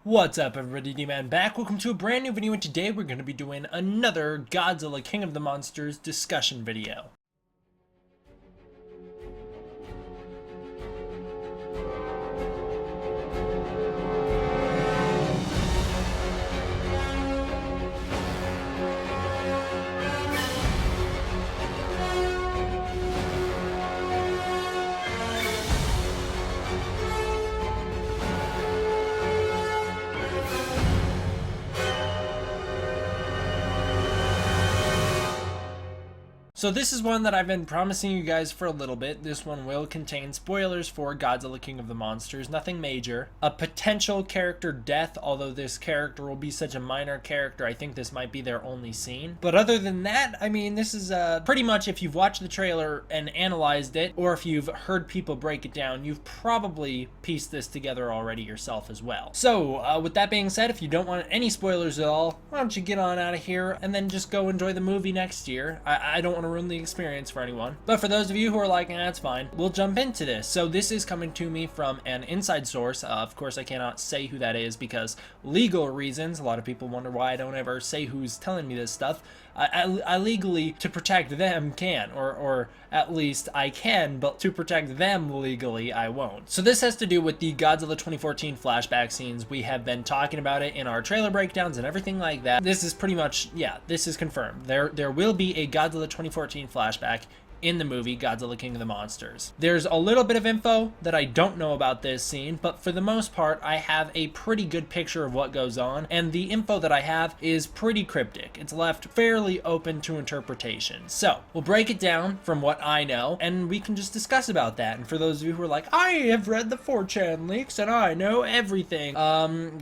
What's up everybody, D-Man back. Welcome to a brand new video, and today we're going to be doing another Godzilla King of the Monsters discussion video. So this is one that I've been promising you guys for a little bit. This one will contain spoilers for Godzilla King of the Monsters, nothing major. A potential character death, although this character will be such a minor character, I think this might be their only scene. But other than that, I mean, this is pretty much, if you've watched the trailer and analyzed it, or if you've heard people break it down, you've probably pieced this together already yourself as well. So with that being said, if you don't want any spoilers at all, why don't you get on out of here and then just go enjoy the movie next year. I don't want to ruin the experience for anyone, but for those of you who are like, that's fine, we'll jump into this. So this is coming to me from an inside source. Of course I cannot say who that is because legal reasons. A lot of people wonder why I don't ever say who's telling me this stuff. I legally, to protect them, can, or at least I can, but to protect them legally, I won't. So this has to do with the Godzilla 2014 flashback scenes. We have been talking about it in our trailer breakdowns and everything like that. This is pretty much, yeah, this is confirmed. There will be a Godzilla 2014 flashback in the movie Godzilla King of the Monsters. There's a little bit of info that I don't know about this scene, but for the most part I have a pretty good picture of what goes on, and the info that I have is pretty cryptic. It's left fairly open to interpretation. So we'll break it down from what I know and we can just discuss about that. And for those of you who are like, I have read the 4chan leaks and I know everything,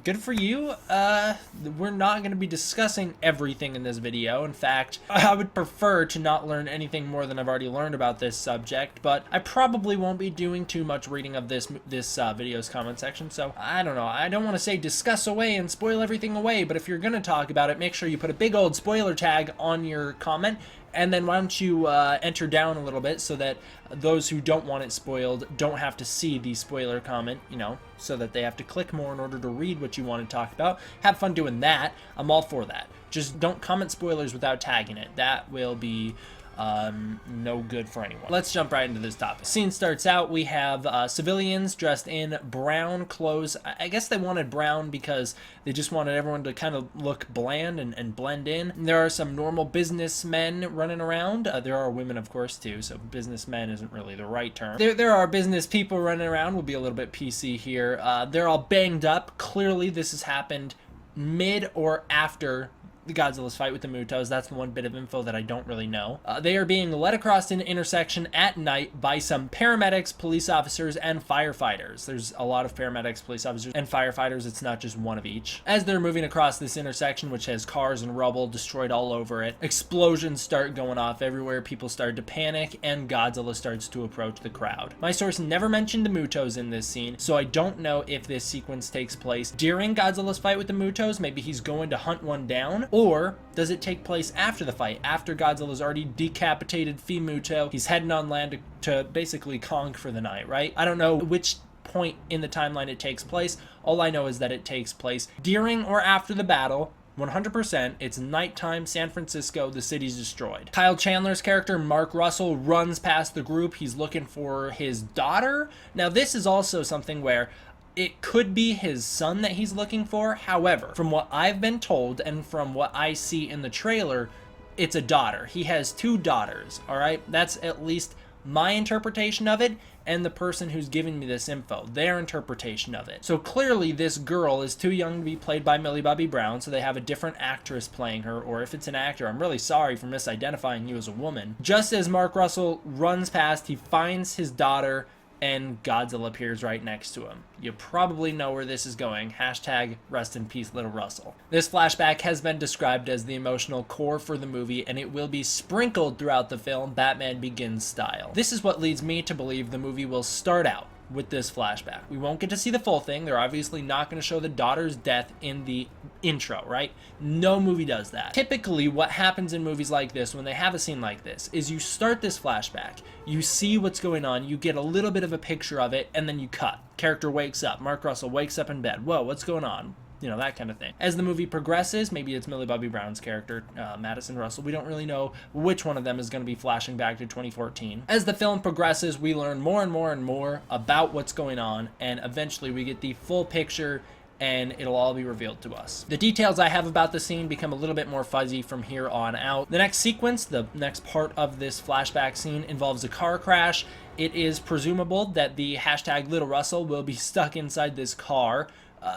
good for you. We're not going to be discussing everything in this video. In fact, I would prefer to not learn anything more than I've already learned about this subject, but I probably won't be doing too much reading of this video's comment section. So I don't know, I don't want to say discuss away and spoil everything away, but if you're gonna talk about it, make sure you put a big old spoiler tag on your comment, and then why don't you enter down a little bit so that those who don't want it spoiled don't have to see the spoiler comment, you know, so that they have to click more in order to read what you want to talk about. Have fun doing that. I'm all for that. Just don't comment spoilers without tagging it. That will be no good for anyone. Let's jump right into this topic. Scene starts out, we have civilians dressed in brown clothes. I guess they wanted brown because they just wanted everyone to kind of look bland and blend in. There are some normal businessmen running around. There are women, of course, too, so businessmen isn't really the right term. There are business people running around. We'll be a little bit PC here. They're all banged up. Clearly this has happened mid or after the Godzilla's fight with the Mutos. That's the one bit of info that I don't really know. They are being led across an intersection at night by some paramedics, police officers, and firefighters. There's a lot of paramedics, police officers, and firefighters. It's not just one of each. As they're moving across this intersection, which has cars and rubble destroyed all over it, explosions start going off everywhere. People start to panic, and Godzilla starts to approach the crowd. My source never mentioned the Mutos in this scene, so I don't know if this sequence takes place during Godzilla's fight with the Mutos. Maybe he's going to hunt one down, or does it take place after the fight, after Godzilla's already decapitated Fimuto? He's heading on land to basically conk for the night, right? I don't know which point in the timeline it takes place. All I know is that it takes place during or after the battle. 100%, it's nighttime, San Francisco, the city's destroyed. Kyle Chandler's character, Mark Russell, runs past the group. He's looking for his daughter. Now, this is also something where it could be his son that he's looking for. However, from what I've been told and from what I see in the trailer, it's a daughter. He has two daughters, all right? That's at least my interpretation of it, and the person who's giving me this info, their interpretation of it. So clearly this girl is too young to be played by Millie Bobby Brown, so they have a different actress playing her, or if it's an actor, I'm really sorry for misidentifying you as a woman. Just as Mark Russell runs past, he finds his daughter, and Godzilla appears right next to him. You probably know where this is going. Hashtag rest in peace, little Russell. This flashback has been described as the emotional core for the movie, and it will be sprinkled throughout the film Batman Begins style. This is what leads me to believe the movie will start out with this flashback. We won't get to see the full thing. They're obviously not going to show the daughter's death in the intro, right? No movie does that. Typically, what happens in movies like this, when they have a scene like this, is you start this flashback, you see what's going on, you get a little bit of a picture of it, and then you cut. Character wakes up. Mark Russell wakes up in bed. Whoa, what's going on? you know, that kind of thing. As the movie progresses, maybe it's Millie Bobby Brown's character, Madison Russell. We don't really know which one of them is going to be flashing back to 2014. As the film progresses, we learn more and more and more about what's going on, and eventually we get the full picture and it'll all be revealed to us. The details I have about the scene become a little bit more fuzzy from here on out. The next sequence, the next part of this flashback scene, involves a car crash. It is presumable that the hashtag Little Russell will be stuck inside this car.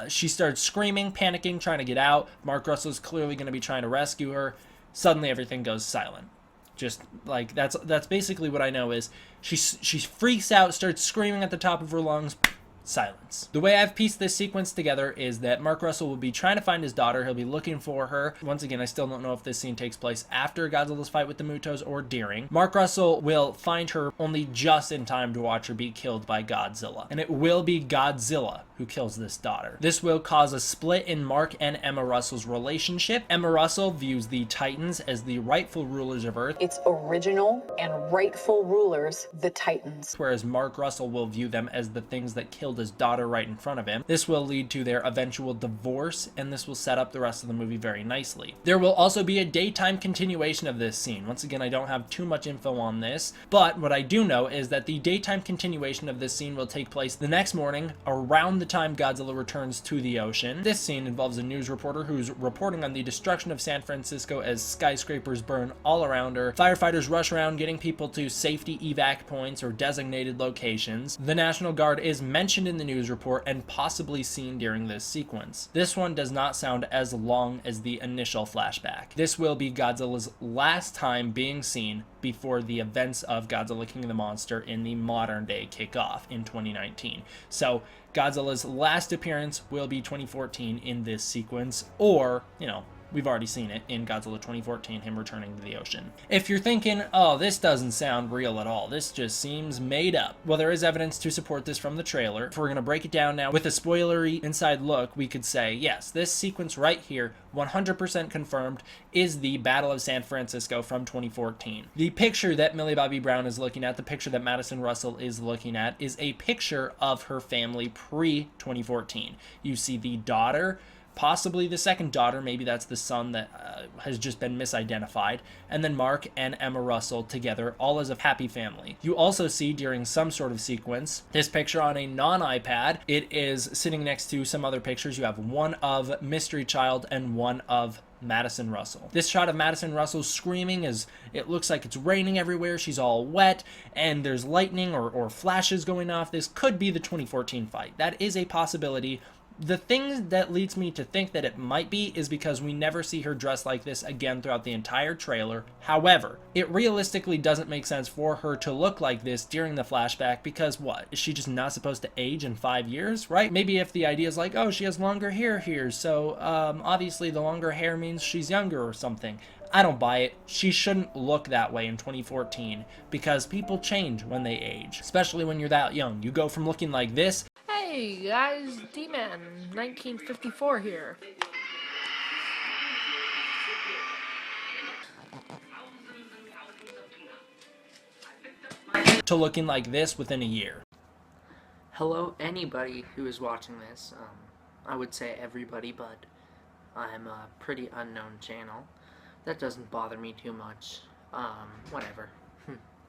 She starts screaming, panicking, trying to get out. Mark Russell is clearly going to be trying to rescue her. Suddenly everything goes silent. Just like that's basically what I know is she freaks out, starts screaming at the top of her lungs. Silence. The way I've pieced this sequence together is that Mark Russell will be trying to find his daughter. He'll be looking for her. Once again, I still don't know if this scene takes place after Godzilla's fight with the Mutos or during. Mark Russell will find her only just in time to watch her be killed by Godzilla. And it will be Godzilla who kills this daughter. This will cause a split in Mark and Emma Russell's relationship. Emma Russell views the Titans as the rightful rulers of Earth. Its original and rightful rulers, the Titans. Whereas Mark Russell will view them as the things that killed his daughter right in front of him. This will lead to their eventual divorce, and this will set up the rest of the movie very nicely. There will also be a daytime continuation of this scene. Once again, I don't have too much info on this, but what I do know is that the daytime continuation of this scene will take place the next morning around the time Godzilla returns to the ocean. This scene involves a news reporter who's reporting on the destruction of San Francisco as skyscrapers burn all around her. Firefighters rush around getting people to safety evac points or designated locations. The National Guard is mentioned in the news report and possibly seen during this sequence. This one does not sound as long as the initial flashback. This will be Godzilla's last time being seen before the events of Godzilla King of the Monster in the modern day kick off in 2019. So Godzilla's last appearance will be 2014 in this sequence, or, you know, we've already seen it in Godzilla 2014, him returning to the ocean. If you're thinking, oh, this doesn't sound real at all, this just seems made up, well, there is evidence to support this from the trailer. If we're going to break it down now with a spoilery inside look, we could say, yes, this sequence right here, 100% confirmed, is the Battle of San Francisco from 2014. The picture that Millie Bobby Brown is looking at, the picture that Madison Russell is looking at, is a picture of her family pre-2014. You see the daughter, possibly the second daughter, maybe that's the son that has just been misidentified, and then Mark and Emma Russell together, all as a happy family. You also see during some sort of sequence this picture on a non-iPad. It is sitting next to some other pictures. You have one of Mystery Child and one of Madison Russell. This shot of Madison Russell screaming is, it looks like it's raining everywhere, she's all wet, and there's lightning or flashes going off. This could be the 2014 fight. That is a possibility. The thing that leads me to think that it might be is because we never see her dressed like this again throughout the entire trailer. However, it realistically doesn't make sense for her to look like this during the flashback because what? Is she just not supposed to age in 5 years, right? Maybe if the idea is like, oh, she has longer hair here, so obviously the longer hair means she's younger or something. I don't buy it. She shouldn't look that way in 2014 because people change when they age, especially when you're that young. You go from looking like this. Hey guys, D-Man, 1954 here. To looking like this within a year. Hello, anybody who is watching this. I would say everybody, but I'm a pretty unknown channel. That doesn't bother me too much. Whatever.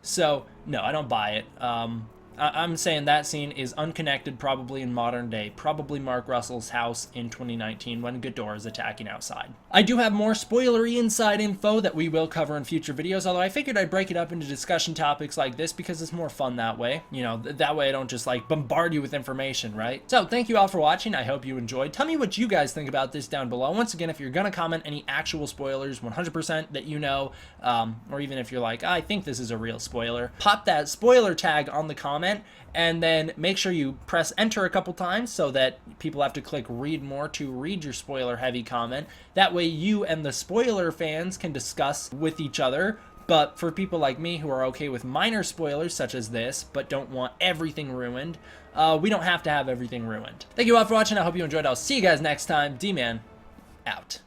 So, no, I don't buy it. I'm saying that scene is unconnected, probably in modern day, probably Mark Russell's house in 2019 when Ghidorah is attacking outside. I do have more spoilery inside info that we will cover in future videos, although I figured I'd break it up into discussion topics like this because it's more fun that way. You know, that way I don't just like bombard you with information, right? So thank you all for watching. I hope you enjoyed. Tell me what you guys think about this down below. Once again, if you're gonna comment any actual spoilers, 100% that you know, or even if you're like, I think this is a real spoiler, pop that spoiler tag on the comment, and then make sure you press enter a couple times so that people have to click read more to read your spoiler heavy comment. That way you and the spoiler fans can discuss with each other. But for people like me who are okay with minor spoilers such as this but don't want everything ruined, we don't have to have everything ruined. Thank you all for watching. I hope you enjoyed. I'll see you guys next time. D-Man out.